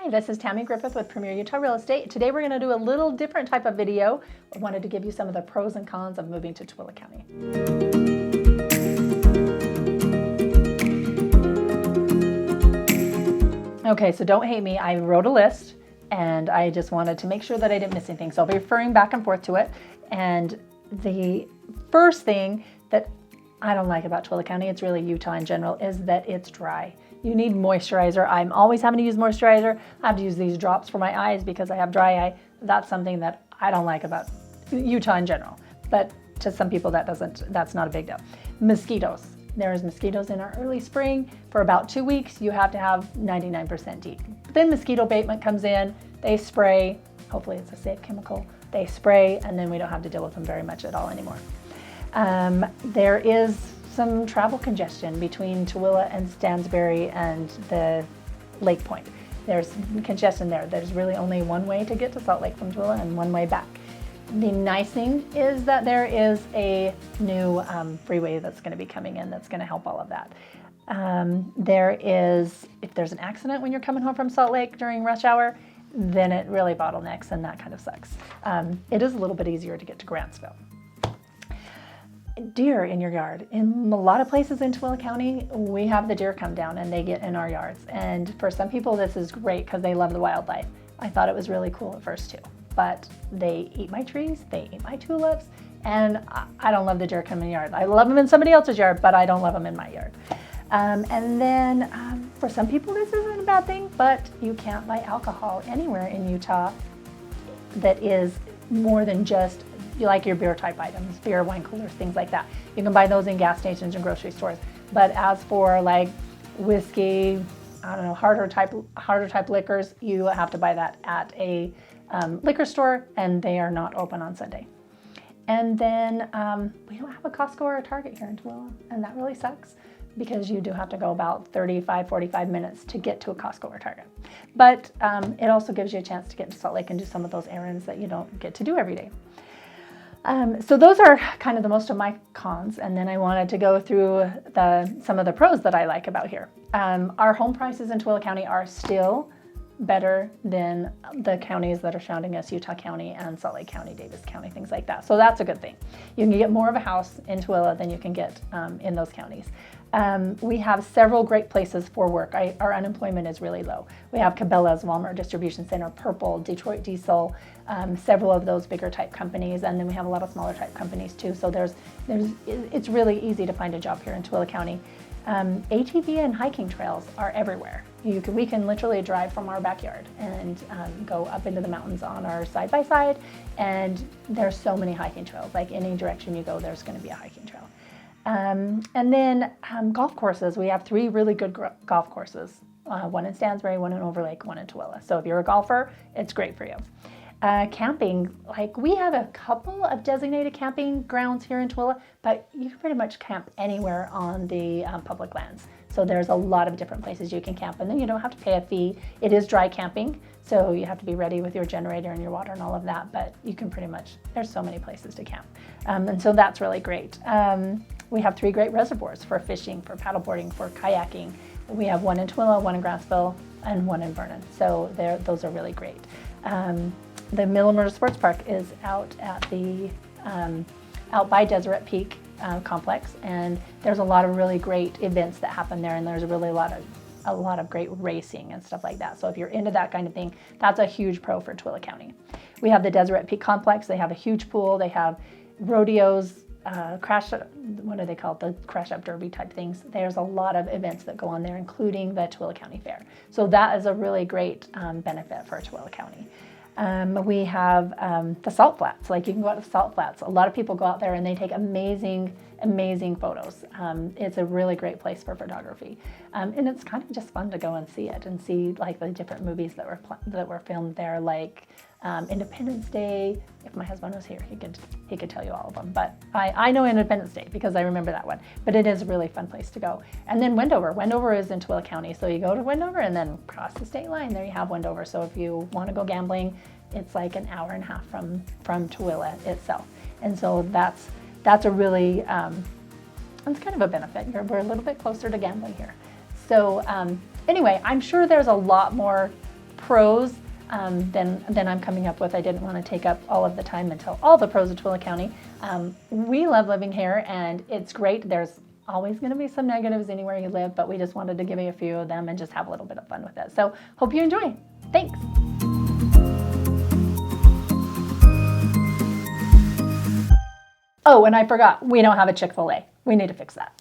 Hi, this is Tammy Griffith with Premier Utah Real Estate. Today we're going to do a little different type of video. I wanted to give you some of the pros and cons of moving to Tooele County. Okay, so don't hate me. I wrote a list and I just wanted to make sure that I didn't miss anything. So I'll be referring back and forth to it. And the first thing that I don't like about Tooele County, it's really Utah in general, is that it's dry. You need moisturizer. I'm always having to use moisturizer. I have to use these drops for my eyes because I have dry eye. That's something that I don't like about Utah in general. But to some people that's not a big deal. Mosquitoes. There's mosquitoes in our early spring. For about 2 weeks, you have to have 99% DEET. Then mosquito abatement comes in, they spray, hopefully it's a safe chemical, they spray, and then we don't have to deal with them very much at all anymore. There is some travel congestion between Tooele and Stansbury and the Lake Point. There's congestion there. There's really only one way to get to Salt Lake from Tooele and one way back. The nice thing is that there is a new freeway that's going to be coming in that's going to help all of that. If there's an accident when you're coming home from Salt Lake during rush hour, then it really bottlenecks and that kind of sucks. It is a little bit easier to get to Grantsville. Deer in your yard. In a lot of places in Tooele County, we have the deer come down and they get in our yards. And for some people, this is great because they love the wildlife. I thought it was really cool at first too. But they eat my trees, they eat my tulips, and I don't love the deer coming in the yard. I love them in somebody else's yard, but I don't love them in my yard. And then for some people, this isn't a bad thing, but you can't buy alcohol anywhere in Utah that is more than just like your beer type items, beer, wine coolers, things like that. You can buy those in gas stations and grocery stores. But as for like whiskey, I don't know, harder type liquors, you have to buy that at a liquor store, and they are not open on Sunday. And then we don't have a Costco or a Target here in Tooele, and that really sucks because you do have to go about 35-45 minutes to get to a Costco or Target. But it also gives you a chance to get to Salt Lake and do some of those errands that you don't get to do every day. So those are kind of the most of my cons, and then I wanted to go through some of the pros that I like about here. Our home prices in Tooele County are still better than the counties that are surrounding us, Utah County and Salt Lake County, Davis County, things like that. So that's a good thing. You can get more of a house in Tooele than you can get in those counties. We have several great places for work. Our unemployment is really low. We have Cabela's, Walmart Distribution Center, Purple, Detroit Diesel, several of those bigger type companies, and then we have a lot of smaller type companies too. So it's really easy to find a job here in Tooele County. ATV and hiking trails are everywhere. We can literally drive from our backyard and go up into the mountains on our side-by-side, and there's so many hiking trails. Like any direction you go, there's going to be a hiking trail. And then golf courses. We have 3 really good golf courses, one in Stansbury, one in Overlake, one in Tooele. So if you're a golfer, it's great for you. Camping, like we have a couple of designated camping grounds here in Tooele, but you can pretty much camp anywhere on the public lands. So there's a lot of different places you can camp, and then you don't have to pay a fee. It is dry camping, so you have to be ready with your generator and your water and all of that, but you can pretty much, there's so many places to camp. And so that's really great. We have 3 great reservoirs for fishing, for paddleboarding, for kayaking. We have one in Tooele, one in Grantsville, and one in Vernon. So those are really great. The Millimurra Sports Park is out at the out by Deseret Peak complex, and there's a lot of really great events that happen there, and there's really a lot of great racing and stuff like that. So if you're into that kind of thing, that's a huge pro for Tooele County. We have the Deseret Peak complex. They have a huge pool. They have rodeos, what are they called? The crash up derby type things. There's a lot of events that go on there, including the Tooele County Fair. So that is a really great benefit for Tooele County. We have the salt flats. Like you can go out to Salt Flats. A lot of people go out there and they take amazing photos. It's a really great place for photography, and it's kind of just fun to go and see it and see like the different movies that were filmed there, like Independence Day. If my husband was here, he could tell you all of them. But I know Independence Day because I remember that one. But it is a really fun place to go. And then Wendover. Wendover is in Tooele County, so you go to Wendover and then cross the state line. There you have Wendover. So if you want to go gambling, it's like an hour and a half from Tooele itself. And so that's a really it's kind of a benefit. We're a little bit closer to gambling here. So anyway, I'm sure there's a lot more pros than I'm coming up with. I didn't want to take up all of the time and tell all the pros of Tooele County. We love living here, and it's great. There's always going to be some negatives anywhere you live, but we just wanted to give you a few of them and just have a little bit of fun with it. So hope you enjoy. Thanks. Oh, and I forgot, we don't have a Chick-fil-A. We need to fix that.